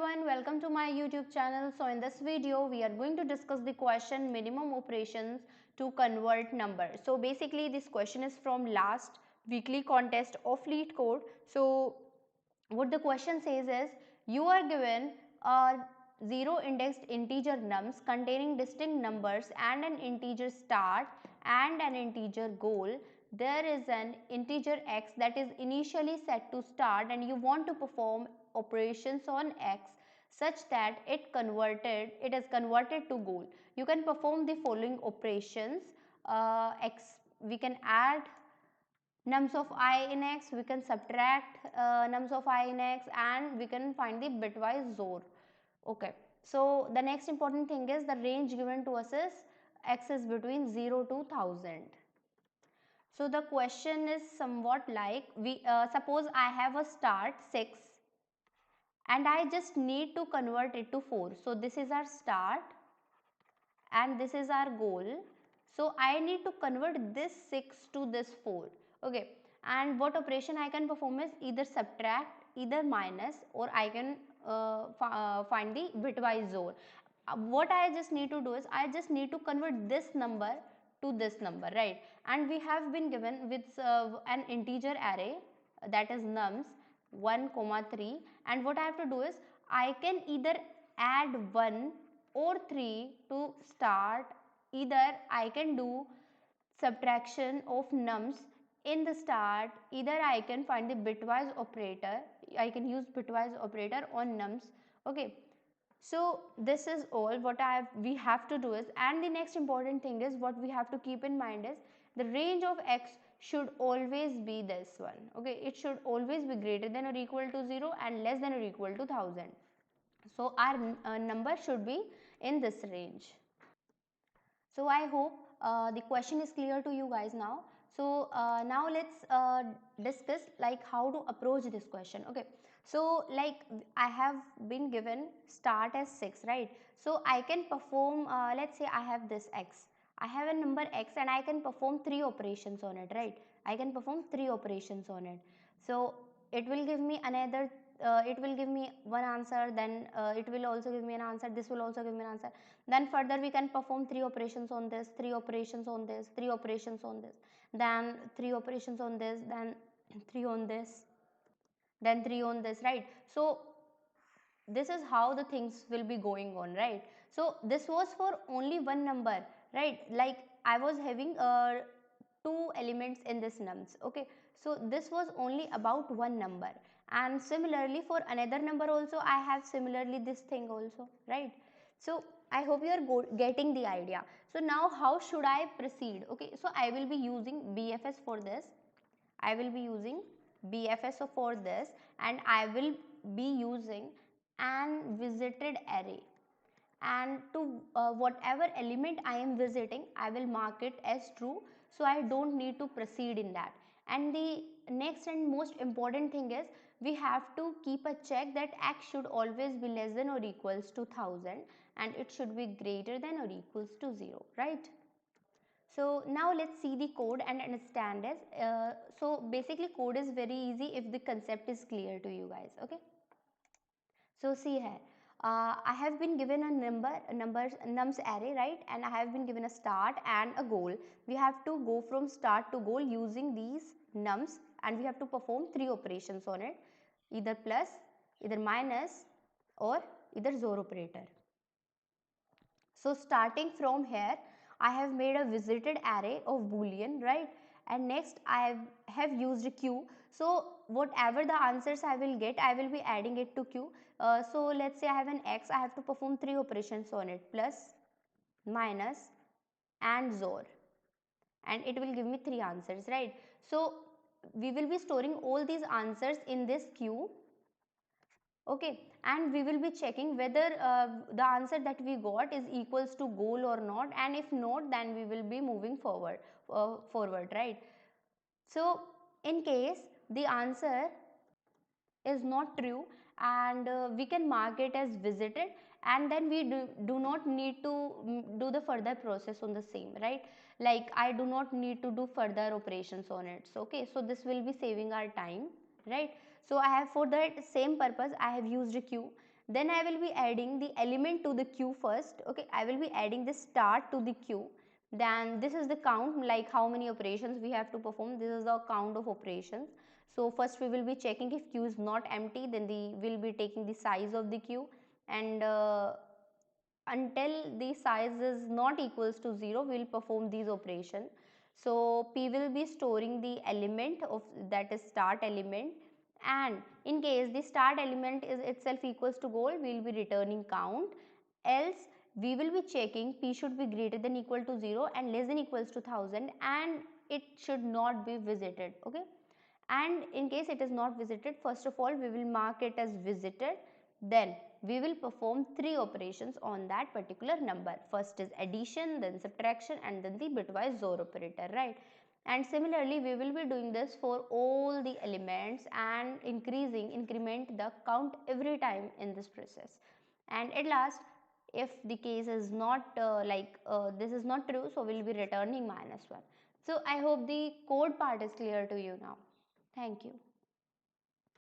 everyone, welcome to my YouTube channel. So in this video we are going to discuss the question minimum operations to convert number. So basically this question is from last weekly contest of Leetcode. So what the question says is, you are given a 0 indexed integer nums containing distinct numbers and an integer start and an integer goal. There is an integer x that is initially set to start and you want to perform operations on x such that it is converted to goal. You can perform the following operations. We can add nums of I in x, we can subtract nums of I in x, and we can find the bitwise XOR. Okay, so the next important thing is the range given to us is x is between 0 to 1000. So the question is somewhat like, we suppose I have a start 6 and I just need to convert it to 4. So this is our start and this is our goal. So I need to convert this 6 to this 4. Okay, and what operation I can perform is either subtract, either minus, or I can find the bitwise XOR. What I just need to do is I just need to convert this number to this number, right? And we have been given with an integer array, that is nums 1 comma 3, and what I have to do is I can either add 1 or 3 to start. Either I can do subtraction of nums in the start, either I can find the bitwise operator, I can use bitwise operator on nums. Okay, so this is all what we have to do is, and the next important thing is what we have to keep in mind is the range of x should always be this one. Okay, it should always be greater than or equal to 0 and less than or equal to 1000. So our number should be in this range. So I hope the question is clear to you guys now. So now let's discuss like how to approach this question. Okay, so like I have been given start as 6, right? So I can perform, let's say I have this x, I have a number x and I can perform 3 operations on it, right? I can perform 3 operations on it. So it will give me another, it will give me one answer, then it will also give me an answer, this will also give me an answer. Then further we can perform 3 operations on this, 3 operations on this, 3 operations on this, then 3 operations on this, then 3 on this, then 3 on this, right? So this is how the things will be going on, right? So this was for only one number, right? Like I was having 2 elements in this nums. Okay, so this was only about one number, and similarly for another number also I have similarly this thing also, right? So I hope you are getting the idea. So now how should I proceed? Okay, so I will be using BFS for this. I will be using BFS for this, and I will be using an visited array, and to whatever element I am visiting I will mark it as true, so I don't need to proceed in that. And the next and most important thing is we have to keep a check that x should always be less than or equals to 1000 and it should be greater than or equals to 0, right? So now let's see the code and understand this. So basically code is very easy if the concept is clear to you guys. Okay, so see here, I have been given a nums array, right? And I have been given a start and a goal. We have to go from start to goal using these nums, and we have to perform 3 operations on it, either plus, either minus, or either XOR operator. So starting from here, I have made a visited array of boolean, right? And next I have used q. So whatever the answers I will get, I will be adding it to q. So let's say I have an x, I have to perform 3 operations on it, plus, minus, and XOR, and it will give me 3 answers, right? So we will be storing all these answers in this queue. Okay, and we will be checking whether the answer that we got is equals to goal or not, and if not, then we will be moving forward, right? So in case the answer is not true, and we can mark it as visited, and then we do not need to do the further process on the same, right? Like I do not need to do further operations on it. So okay, so this will be saving our time, right? So I have, for that same purpose I have used a queue. Then I will be adding the element to the queue first. Okay, I will be adding the start to the queue. Then this is the count, like how many operations we have to perform. This is the count of operations. So first we will be checking if queue is not empty, then we will be taking the size of the queue, and until the size is not equals to 0, we will perform these operations. So P will be storing the element of that is start element, and in case the start element is itself equals to goal, we will be returning count. Else we will be checking P should be greater than equal to 0 and less than equals to 1000, and it should not be visited. Okay, and in case it is not visited, first of all we will mark it as visited. Then we will perform three operations on that particular number. First is addition, then subtraction, and then the bitwise XOR operator, right? And similarly we will be doing this for all the elements and increment the count every time in this process. And at last, if the case is not this is not true, so we'll be returning -1. So I hope the code part is clear to you now. Thank you.